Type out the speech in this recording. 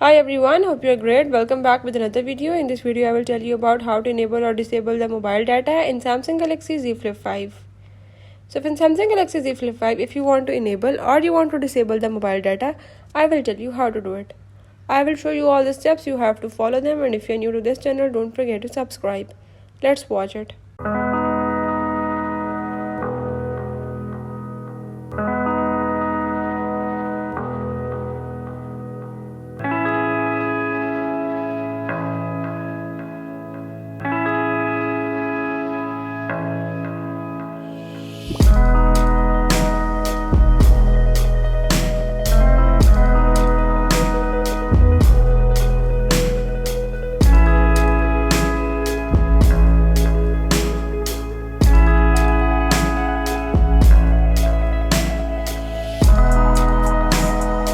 Hi everyone, hope you're great. Welcome back with another video. In this video, I will tell you about how to enable or disable the mobile data in Samsung Galaxy Z Flip 5. So in Samsung Galaxy Z Flip 5, if you want to enable or you want to disable the mobile data, I will tell you how to do it. I will show you all the steps, you have to follow them, and if you're new to this channel, don't forget to subscribe. Let's watch it.